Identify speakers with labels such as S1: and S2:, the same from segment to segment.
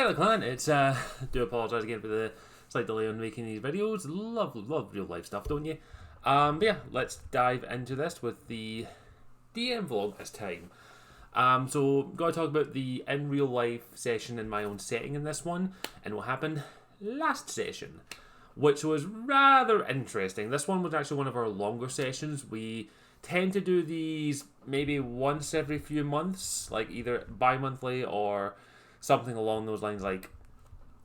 S1: Hey look man, it's do apologise again for the slight delay on making these videos. Love real life stuff, don't you? But yeah, let's dive into this with the DM vlog this time. So I'm going to talk about the in real life session in my own setting in this one, and what happened last session, which was rather interesting. This one was actually one of our longer sessions. We tend to do these maybe once every few months, like either bi-monthly or something along those lines, like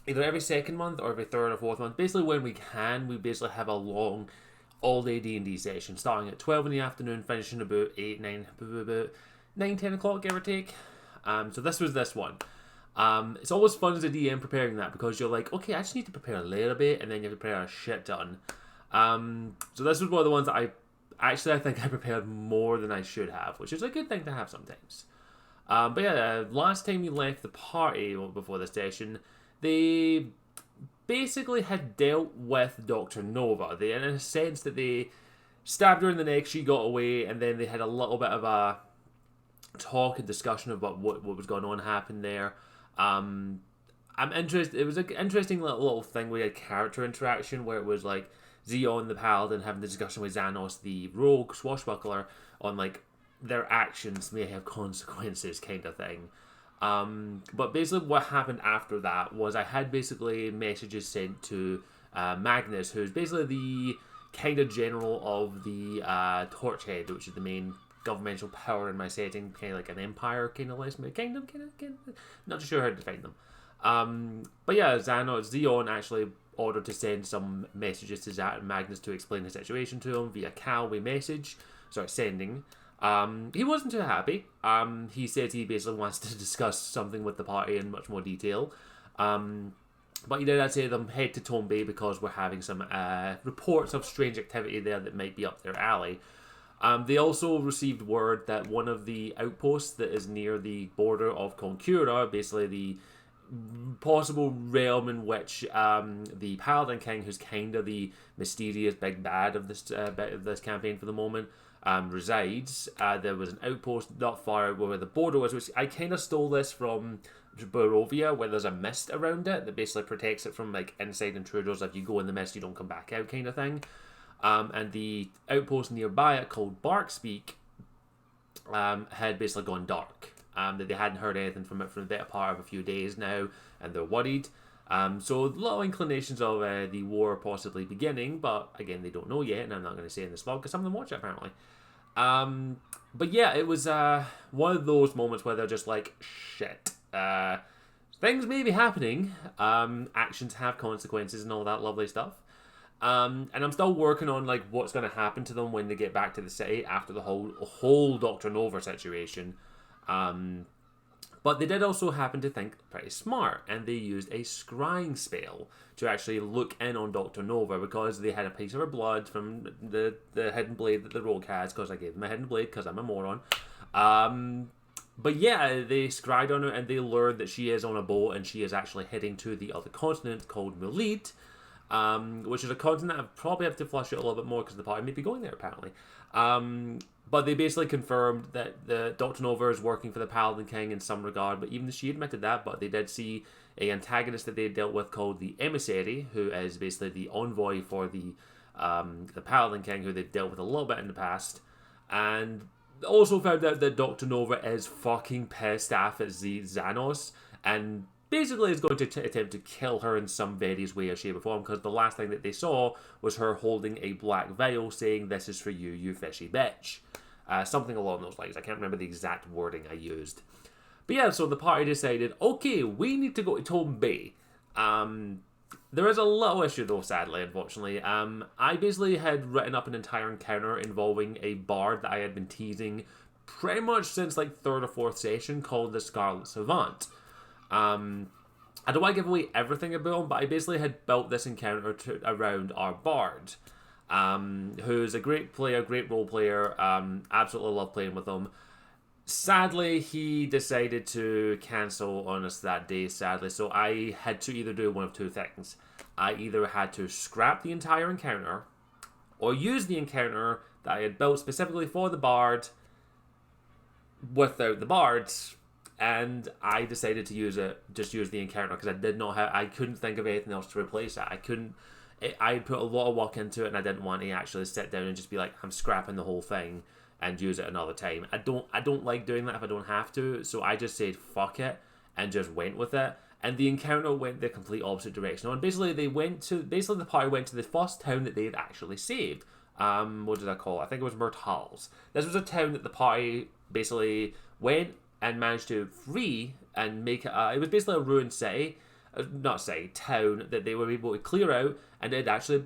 S1: either every second month or every third or fourth month. Basically, when we can, we basically have a long all-day D&D session, starting at 12 in the afternoon, finishing about 8, 9, about 9, 10 o'clock, give or take. So this was this one. It's always fun as a DM preparing that, because you're like, okay, I just need to prepare a little bit, and then you have to prepare a shit ton. So this was one of the ones that I think I prepared more than I should have, which is a good thing to have sometimes. But yeah, last time we left the party before the session, they basically had dealt with Dr. Nova. They, in a sense, that they stabbed her in the neck, she got away, and then they had a little bit of a talk and discussion about what was going on happened there. I'm interested. It was an interesting little thing. We had character interaction where it was like Zeon the Paladin having the discussion with Xanos the rogue swashbuckler on like their actions may have consequences kind of thing. But basically what happened after that was I had basically messages sent to Magnus, who's basically the kind of general of the Torchhead, which is the main governmental power in my setting, kind of like an empire, kind of less kingdom, kind of not too sure how to define them. But yeah, Zeon actually ordered to send some messages to Magnus to explain the situation to him via Calway message. Sorry, sending. He wasn't too happy. He said he basically wants to discuss something with the party in much more detail. But he did say them head to Tomb Bay because we're having some reports of strange activity there that might be up their alley. They also received word that one of the outposts that is near the border of Concura, basically the possible realm in which the Paladin King, who's kind of the mysterious big bad of this campaign for the moment, resides. There was an outpost not far out where the border was, which I kind of stole this from Barovia, where there's a mist around it that basically protects it from like inside intruders. If you go in the mist, you don't come back out, kind of thing. And the outpost nearby it, called Barkspeak, had basically gone dark. That they hadn't heard anything from it for the better part of a few days now, and they're worried. So little inclinations of the war possibly beginning, but again, they don't know yet, and I'm not going to say in this vlog because some of them watch it apparently. But yeah, it was one of those moments where they're just like, shit, things may be happening, actions have consequences and all that lovely stuff. And I'm still working on like what's going to happen to them when they get back to the city after the whole Dr. Nova situation. But they did also happen to think pretty smart, and they used a scrying spell to actually look in on Dr. Nova, because they had a piece of her blood from the hidden blade that the rogue has, because I gave them a hidden blade because I'm a moron. But yeah, they scryed on her and they learned that she is on a boat and she is actually heading to the other continent called Mulit, which is a continent I probably have to flush it a little bit more because the party may be going there apparently. But they basically confirmed that the Dr. Nova is working for the Paladin King in some regard, but even she admitted that, but they did see a antagonist that they dealt with called the Emissary, who is basically the envoy for the Paladin King, who they've dealt with a little bit in the past, and also found out that Dr. Nova is fucking pissed off at Xanos, and basically is going to attempt to kill her in some various way or shape or form, because the last thing that they saw was her holding a black vial saying, "This is for you, you fishy bitch." Something along those lines. I can't remember the exact wording I used. But yeah, so the party decided, okay, we need to go to Tomb Bay. There is a little issue though, sadly, unfortunately. I basically had written up an entire encounter involving a bard that I had been teasing pretty much since like third or fourth session, called the Scarlet Savant. I don't want to give away everything about him, but I basically had built this encounter around our bard, who's a great player, great role player, absolutely love playing with him. Sadly, he decided to cancel on us that day, sadly, so I had to either do one of two things. I either had to scrap the entire encounter, or use the encounter that I had built specifically for the bard without the bard, and I decided to use the encounter because I couldn't think of anything else to replace it. I put a lot of work into it, and I didn't want to actually sit down and just be like, I'm scrapping the whole thing and use it another time. I don't like doing that if I don't have to, so I just said fuck it and just went with it. And the encounter went the complete opposite direction. And basically the party went to the first town that they had actually saved. What did I call it? I think it was Myrtals. This was a town that the party basically went and managed to free and make it. It was basically a ruined city. Not city, town that they were able to clear out, and it had actually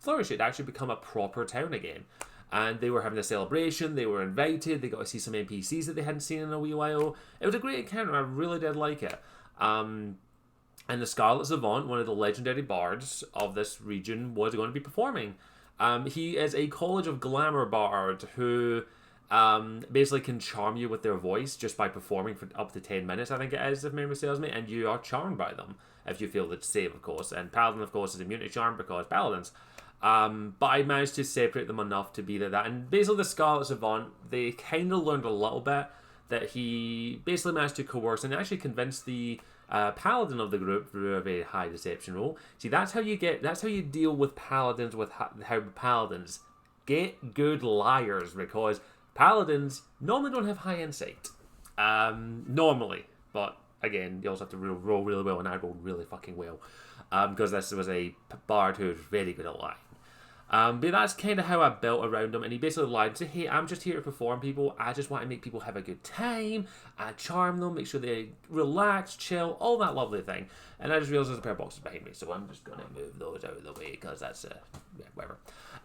S1: flourish. It had actually become a proper town again. And they were having a celebration, they were invited, they got to see some NPCs that they hadn't seen in a wee while. It was a great encounter, I really did like it. And the Scarlet Savant, one of the legendary bards of this region, was going to be performing. He is a College of Glamour bard who basically can charm you with their voice just by performing for up to 10 minutes, I think it is, if memory serves me, and you are charmed by them if you feel it's safe, of course. And Paladin, of course, is immune to charm because Paladins. But I managed to separate them enough to be that. And basically, the Scarlet Savant, they kind of learned a little bit that he basically managed to coerce and actually convince the Paladin of the group through a very high deception roll. See, that's how you deal with Paladins, with how Paladins get good liars, because Paladins normally don't have high insight. Normally. But again, you also have to roll really well, and I rolled really fucking well. Because this was a bard who was very good at lying. But that's kind of how I built around him, and he basically lied and said, hey, I'm just here to perform people, I just want to make people have a good time, I charm them, make sure they relax, chill, all that lovely thing. And I just realised there's a pair of boxes behind me, so I'm just going to move those out of the way, because that's, whatever.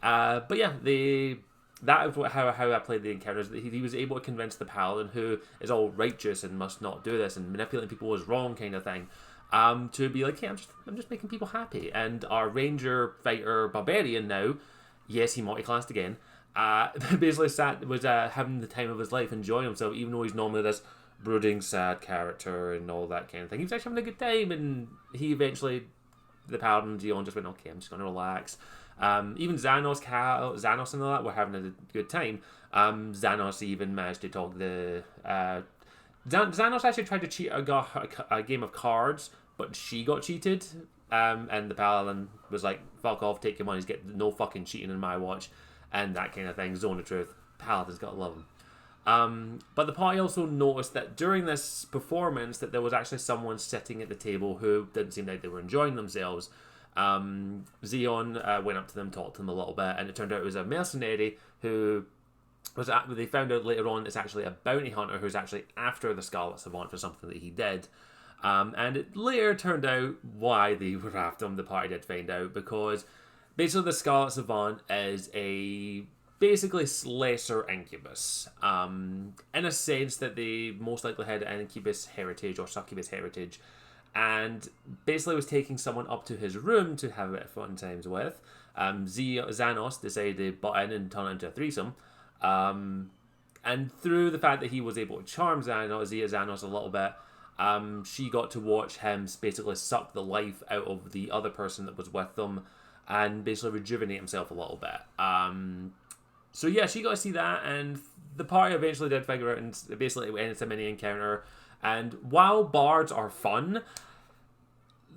S1: But yeah, that is how I played the encounters. He was able to convince the Paladin, who is all righteous and must not do this, and manipulating people is wrong kind of thing, to be like, hey, I'm just making people happy. And our ranger fighter barbarian now, yes, he multiclassed again, basically was having the time of his life, enjoying himself, even though he's normally this brooding, sad character and all that kind of thing. He was actually having a good time, and he eventually, the Paladin Dion just went, okay, I'm just going to relax. Even Xanos and all that were having a good time. Xanos even managed to talk Xanos actually tried to cheat a game of cards, but she got cheated. And the Paladin was like, fuck off, take your money, get no fucking cheating in my watch, and that kind of thing. Zone of truth. Paladin's got to love him. But the party also noticed that during this performance that there was actually someone sitting at the table who didn't seem like they were enjoying themselves. Xeon went up to them, talked to them a little bit, and it turned out it was a mercenary who they found out later on it's actually a bounty hunter who's actually after the Scarlet Savant for something that he did. And it later turned out why they were after him. The party did find out, because basically the Scarlet Savant is a basically lesser incubus, in a sense that they most likely had an incubus heritage or succubus heritage, and basically was taking someone up to his room to have a bit of fun times with. Xanos decided to butt in and turn it into a threesome. And through the fact that he was able to charm Xanos a little bit, she got to watch him basically suck the life out of the other person that was with them and basically rejuvenate himself a little bit. So yeah, she got to see that, and the party eventually did figure out, and basically it ended a mini encounter. And while bards are fun,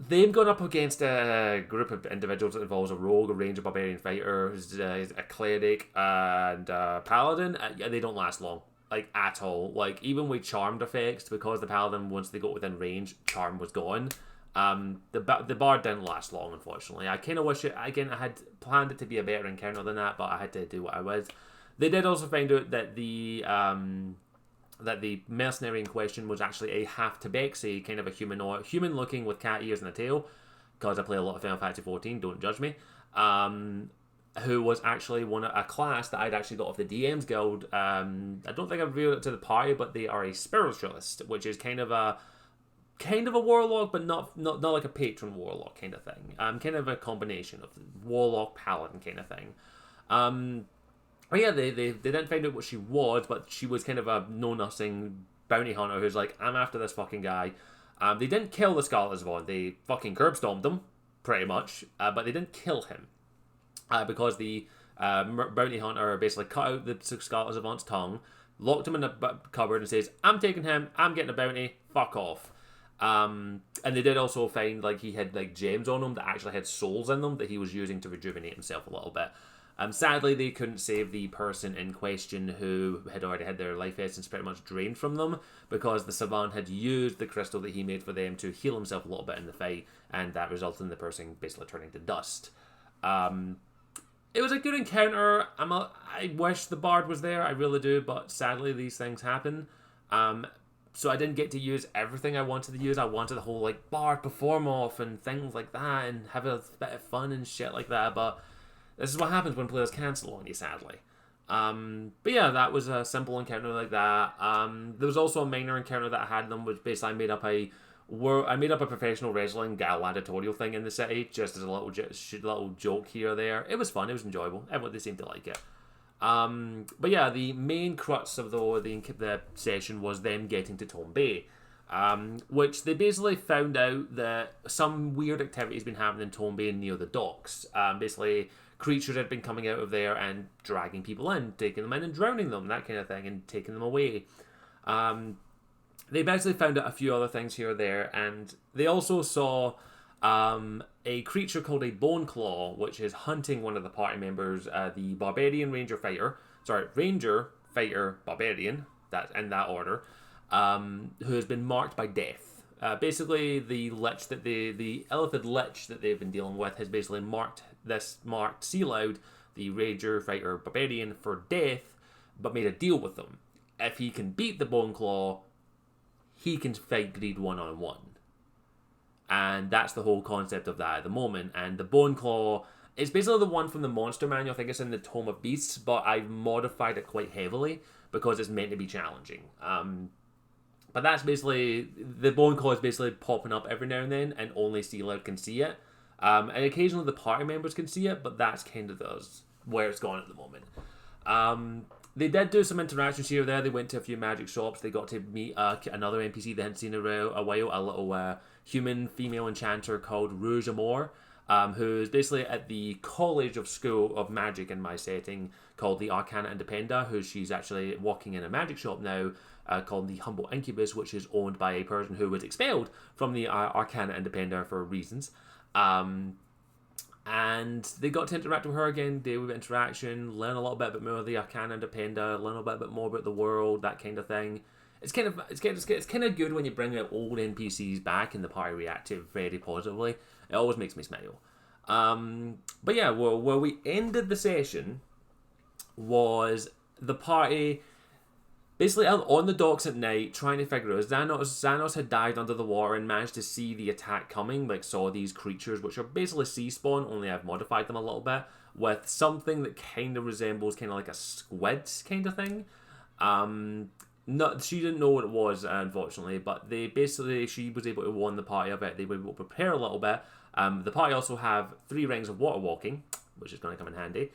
S1: they've gone up against a group of individuals that involves a rogue, a ranger, barbarian fighter, a cleric, and a paladin. They don't last long, like, at all. Like, even with charmed effects, because the paladin, once they got within range, charm was gone. The bard didn't last long, unfortunately. I kind of wish it, again, I had planned it to be a better encounter than that, but I had to do what I was. They did also find out that the mercenary in question was actually a half tabaxi, kind of a human looking with cat ears and a tail, because I play a lot of Final Fantasy 14, don't judge me, who was actually a class that I'd actually got off the DM's Guild. I don't think I've revealed it to the party, but they are a spiritualist, which is kind of a warlock, but not like a patron warlock kind of thing. Kind of a combination of warlock paladin kind of thing. But yeah, they didn't find out what she was, but she was kind of a know-nothing bounty hunter who's like, I'm after this fucking guy. They didn't kill the Scarlet Savant. They fucking curb stomped him, pretty much, but they didn't kill him. Because the bounty hunter basically cut out the Scarlet Savant's tongue, locked him in a cupboard and says, I'm taking him, I'm getting a bounty, fuck off. And they did also find like he had like gems on him that actually had souls in them that he was using to rejuvenate himself a little bit. Sadly, they couldn't save the person in question who had already had their life essence pretty much drained from them because the savant had used the crystal that he made for them to heal himself a little bit in the fight, and that resulted in the person basically turning to dust. It was a good encounter. I wish the bard was there, I really do, but sadly these things happen. So I didn't get to use everything I wanted to use. I wanted the whole like bard perform off and things like that and have a bit of fun and shit like that, but this is what happens when players cancel on you, sadly. But yeah, that was a simple encounter like that. There was also a minor encounter that I had them, which basically I made up a professional wrestling gladiatorial thing in the city, just as a little joke here or there. It was fun, it was enjoyable. They seemed to like it. But yeah, the main crux of the session was them getting to Tomb Bay. Which they basically found out that some weird activity has been happening in Tomb Bay near the docks. Basically, creatures had been coming out of there and dragging people in, taking them in and drowning them, that kind of thing, and taking them away. They basically found out a few other things here or there, and they also saw a creature called a Bone Claw, which is hunting one of the party members, the Barbarian Ranger Fighter, Barbarian, that's in that order, who has been marked by death. Basically, the Illithid Lich that they've been dealing with has basically marked Sealoud, the Ranger Fighter Barbarian, for death, but made a deal with them. If he can beat the Bone Claw, he can fight Greed one-on-one. And that's the whole concept of that at the moment. And the Bone Claw is basically the one from the Monster Manual. I think it's in the Tome of Beasts, but I've modified it quite heavily because it's meant to be challenging. But that's basically, the Bone Claw is basically popping up every now and then, and only Sealoud can see it. And occasionally the party members can see it, but that's kind of where it's gone at the moment. They did do some interactions here or there. They went to a few magic shops. They got to meet another NPC they hadn't seen in a while, a little human female enchanter called Rouge Amour, who's basically at the College of School of Magic in my setting, called the Arcana Independa, who she's actually working in a magic shop now, called the Humble Incubus, which is owned by a person who was expelled from the Arcana Independa for reasons. And they got to interact with her again, day with interaction, learn a little bit more of the Arcana Independa, learn a little bit more about the world, that kind of thing. It's kind of good when you bring out old NPCs back and the party react to it very positively. It always makes me smile. But yeah, where we ended the session was the party basically on the docks at night, trying to figure out, Xanos had dived under the water and managed to see the attack coming, like saw these creatures, which are basically sea spawn, only I've modified them a little bit, with something that kind of resembles kind of like a squid kind of thing. She didn't know what it was, unfortunately, but she was able to warn the party of it. They were able to prepare a little bit. The party also have 3 rings of water walking, which is going to come in handy.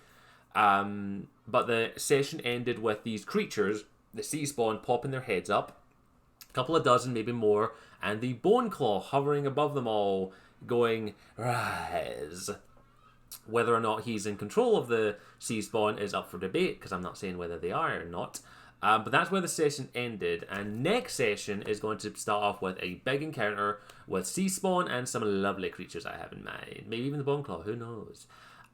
S1: But the session ended with these creatures, the sea spawn, popping their heads up, a couple of dozen, maybe more, and the Bone Claw hovering above them all, going, rise. Whether or not he's in control of the sea spawn is up for debate, because I'm not saying whether they are or not. But that's where the session ended, and next session is going to start off with a big encounter with sea spawn and some lovely creatures I have in mind. Maybe even the Bone Claw, who knows?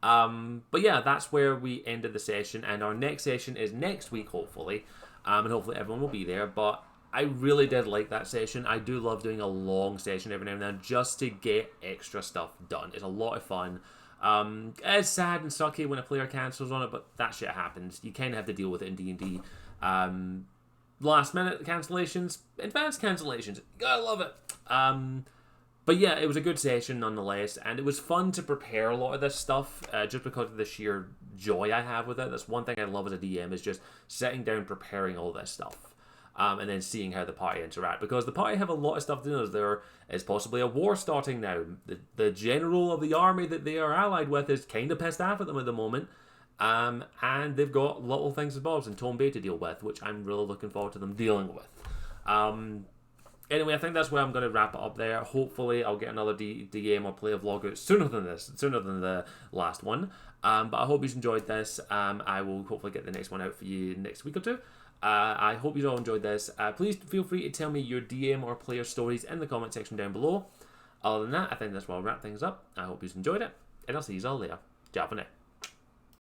S1: But yeah, that's where we ended the session, and our next session is next week, hopefully. And hopefully everyone will be there, but I really did like that session. I do love doing a long session every now and then just to get extra stuff done. It's a lot of fun. It's sad and sucky when a player cancels on it, but that shit happens. You kind of have to deal with it in D&D. Last minute cancellations, advanced cancellations, gotta love it. But yeah, it was a good session nonetheless, and it was fun to prepare a lot of this stuff, just because of the sheer joy I have with it. That's one thing I love as a DM, is just sitting down preparing all this stuff, and then seeing how the party interact, because the party have a lot of stuff to do. There is possibly a war starting now. The general of the army that they are allied with is kind of pissed off at them at the moment, and they've got little things and bobs in Tomb Bay to deal with, which I'm really looking forward to them dealing with. Anyway, I think that's where I'm going to wrap it up there. Hopefully, I'll get another DM or play a vlog out sooner than the last one. But I hope you enjoyed this. I will hopefully get the next one out for you next week or two. I hope you all enjoyed this. Please feel free to tell me your DM or player stories in the comment section down below. Other than that, I think that's where I'll wrap things up. I hope you enjoyed it, and I'll see you all later. Ciao for now.